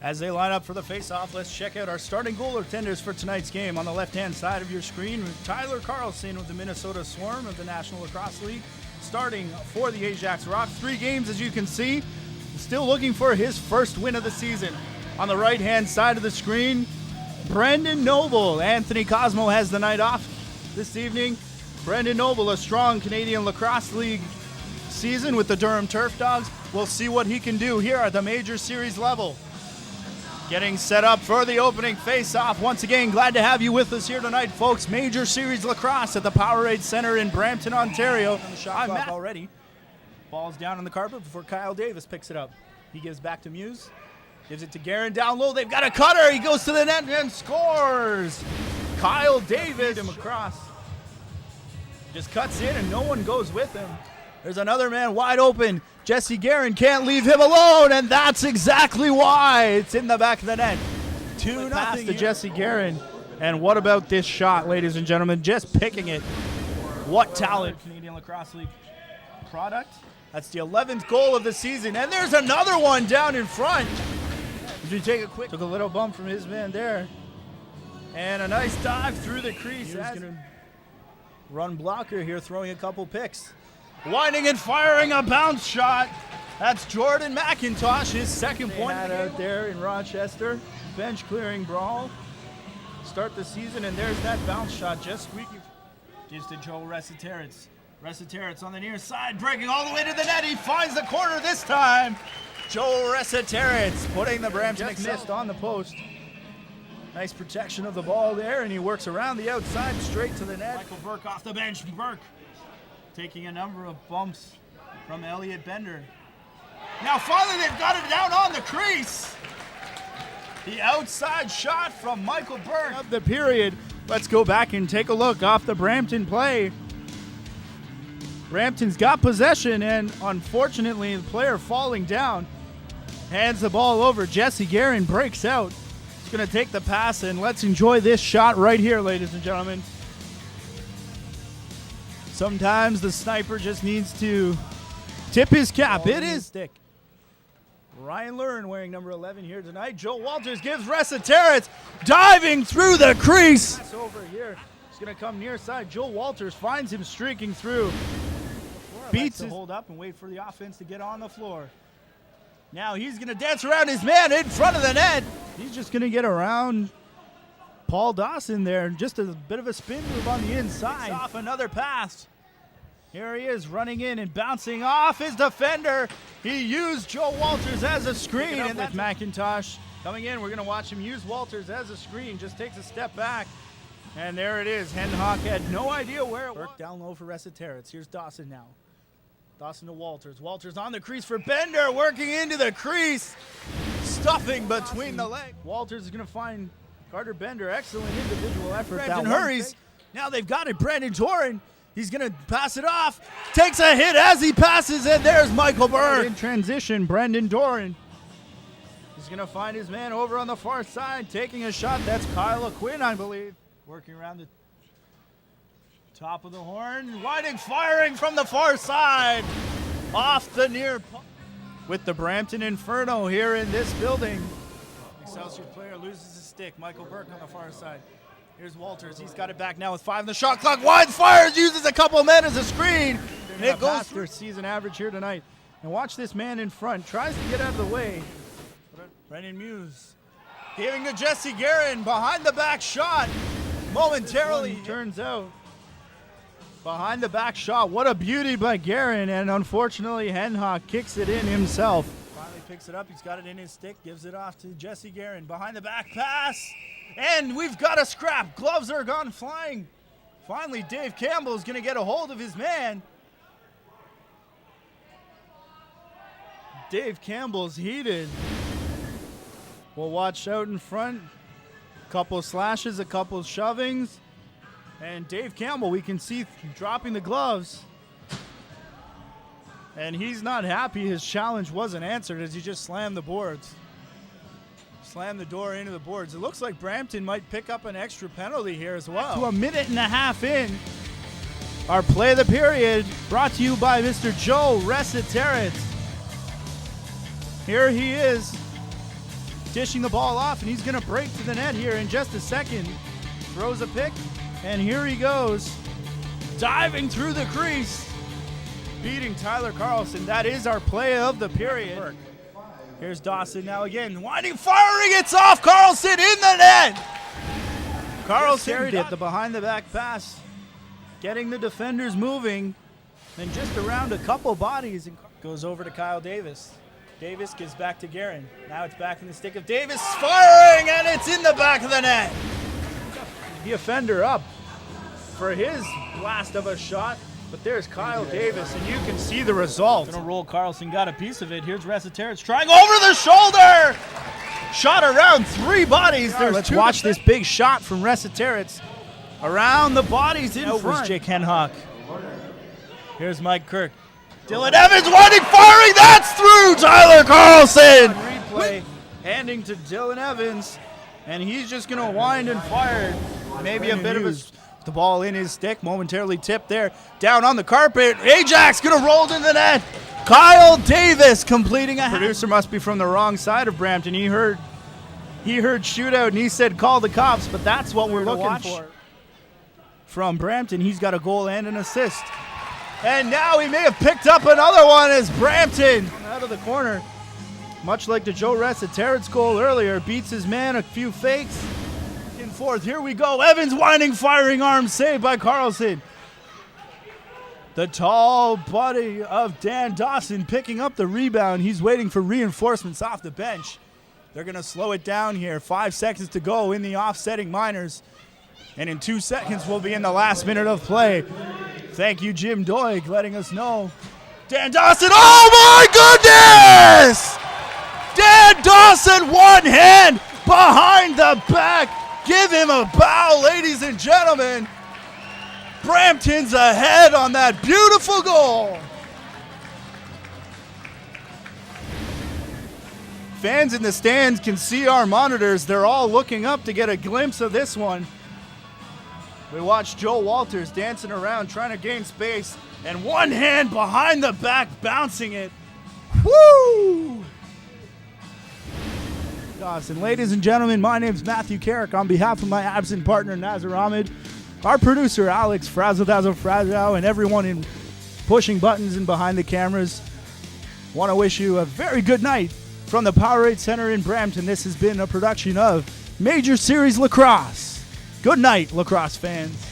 As they line up for the face-off, let's check out our starting goaltenders for tonight's game. On the left-hand side of your screen, Tyler Carlson with the Minnesota Swarm of the National Lacrosse League, starting for the Ajax Rock. 3 games, as you can see, still looking for his first win of the season. On the right-hand side of the screen, Brendan Noble. Anthony Cosmo has the night off this evening. Brendan Noble, a strong Canadian Lacrosse League season with the Durham Turf Dogs. We'll see what he can do here at the Major Series level. Getting set up for the opening face-off. Once again, glad to have you with us here tonight, folks. Major Series Lacrosse at the Powerade Center in Brampton, Ontario. On the shot clock already. Ball's down on the carpet before Kyle Davis picks it up. He gives back to Muse. Gives it to Guerin down low. They've got a cutter. He goes to the net and scores. Kyle Davis him across. Just cuts in and no one goes with him. There's another man wide open. Jesse Guerin can't leave him alone, and that's exactly why. It's in the back of the net. 2-0 to Jesse Guerin. And what about this shot, ladies and gentlemen? Just picking it. What talent. Canadian Lacrosse League product. That's the 11th goal of the season. And there's another one down in front. As we take a quick, took a little bump from his man there. And a nice dive through the crease. He's going to run blocker here, throwing a couple picks. Winding and firing a bounce shot. That's Jordan McIntosh, his second point out there in Rochester. Bench clearing brawl. Start the season, and there's that bounce shot just squeaking. Just to Joe Resiteritz. Resiteritz on the near side, breaking all the way to the net. He finds the corner this time. Joe Resiteritz putting the Brampton missed on the post. Nice protection of the ball there, and he works around the outside straight to the net. Michael Burke off the bench. Burke taking a number of bumps from Elliot Bender. Now finally they've got it down on the crease. The outside shot from Michael Burke of the period. Let's go back and take a look off the Brampton play. Brampton's got possession, and unfortunately the player falling down hands the ball over. Jesse Guerin breaks out. He's going to take the pass, and let's enjoy this shot right here, ladies and gentlemen. Sometimes the sniper just needs to tip his cap. It is stick. Ryan Lurin wearing number 11 here tonight. Joe Walters gives Resiteritz diving through the crease. That's over here. He's going to come near side. Joe Walters finds him streaking through. Beats to hold up and wait for the offense to get on the floor. Now he's going to dance around his man in front of the net. He's just going to get around Paul Dawson there. Just a bit of a spin move on the inside. Off another pass. Here he is running in and bouncing off his defender. He used Joe Walters as a screen. And with McIntosh coming in, we're going to watch him use Walters as a screen. Just takes a step back. And there it is. Hendhock had no idea where it was. Burke down low for Resiteritz. Here's Dawson now. Dawson to Walters. Walters on the crease for Bender, working into the crease. Stuffing between the legs. Walters is going to find Carter Bender. Excellent individual effort. Brampton hurries. Now they've got it. Brandon Doran. He's going to pass it off. Takes a hit as he passes, and there's Michael Burke. In transition, Brendan Doran. He's going to find his man over on the far side, taking a shot. That's Kyle Quinn, I believe. Working around the top of the horn. Winding, firing from the far side. Off the near with the Brampton Inferno here in this building. Excelsior player loses his stick. Michael Burke on the far side. Here's Walters. He's got it back now with 5 in the shot clock. Winds, fires, uses a couple of men as a screen. And it goes through season average here tonight. And watch this man in front. Tries to get out of the way. Brendan Muse giving to Jesse Guerin. Behind the back shot. Momentarily turns out. Behind the back shot. What a beauty by Guerin. And unfortunately, Hendhock kicks it in himself. Finally picks it up. He's got it in his stick. Gives it off to Jesse Guerin. Behind the back pass. And we've got a scrap. Gloves are gone flying. Finally, Dave Campbell is going to get a hold of his man. Dave Campbell's heated. We'll watch out in front. A couple slashes, a couple shovings. And Dave Campbell, we can see dropping the gloves. And he's not happy his challenge wasn't answered as he just slammed the boards. Slam the door into the boards. It looks like Brampton might pick up an extra penalty here as well. To a minute and a half in. Our play of the period brought to you by Mr. Joe Resiteritz. Here he is dishing the ball off, and he's going to break to the net here in just a second. Throws a pick, and here he goes. Diving through the crease. Beating Tyler Carlson. That is our play of the period. Here's Dawson now again. Winding, firing, it's off. Carlson in the net. Carlson carried it, the behind-the-back pass. Getting the defenders moving. Then just around a couple bodies. And goes over to Kyle Davis. Davis gives back to Guerin. Now it's back in the stick of Davis. Firing, and it's in the back of the net. The offender up for his blast of a shot. But there's Kyle Davis, and you can see the result. Gonna roll. Carlson got a piece of it. Here's Resiteritz trying over the shoulder. Shot around 3 bodies. Let's watch this big shot from Resiteritz. Around the bodies in front. Was Jake Henhock. Here's Mike Kirk. Dylan Evans winding, firing. That's through Tyler Carlson. Replay, handing to Dylan Evans, and he's just gonna wind and fire. Maybe a bit of a... The ball in his stick, momentarily tipped there. Down on the carpet. Ajax gonna roll into the net. Kyle Davis completing a... Producer must be from the wrong side of Brampton. He heard shootout and he said call the cops, but that's what we're looking for. From Brampton, he's got a goal and an assist. And now he may have picked up another one as Brampton out of the corner. Much like the Joe Resiteritz goal earlier, beats his man, a few fakes. Forth. Here we go. Evans winding, firing arm, saved by Carlson. The tall body of Dan Dawson picking up the rebound. He's waiting for reinforcements off the bench. They're going to slow it down here. 5 seconds to go in the offsetting minors. And in 2 seconds, we'll be in the last minute of play. Thank you, Jim Doig, letting us know. Dan Dawson, oh my goodness! Dan Dawson, one hand behind the back. Give him a bow, ladies and gentlemen. Brampton's ahead on that beautiful goal. Fans in the stands can see our monitors. They're all looking up to get a glimpse of this one. We watch Joe Walters dancing around, trying to gain space, and one hand behind the back, bouncing it. Woo! And ladies and gentlemen, my name is Matthew Carrick. On behalf of my absent partner, Nazar Ahmed, our producer, Alex Frazzle, and everyone in pushing buttons and behind the cameras, want to wish you a very good night from the Powerade Center in Brampton. This has been a production of Major Series Lacrosse. Good night, lacrosse fans.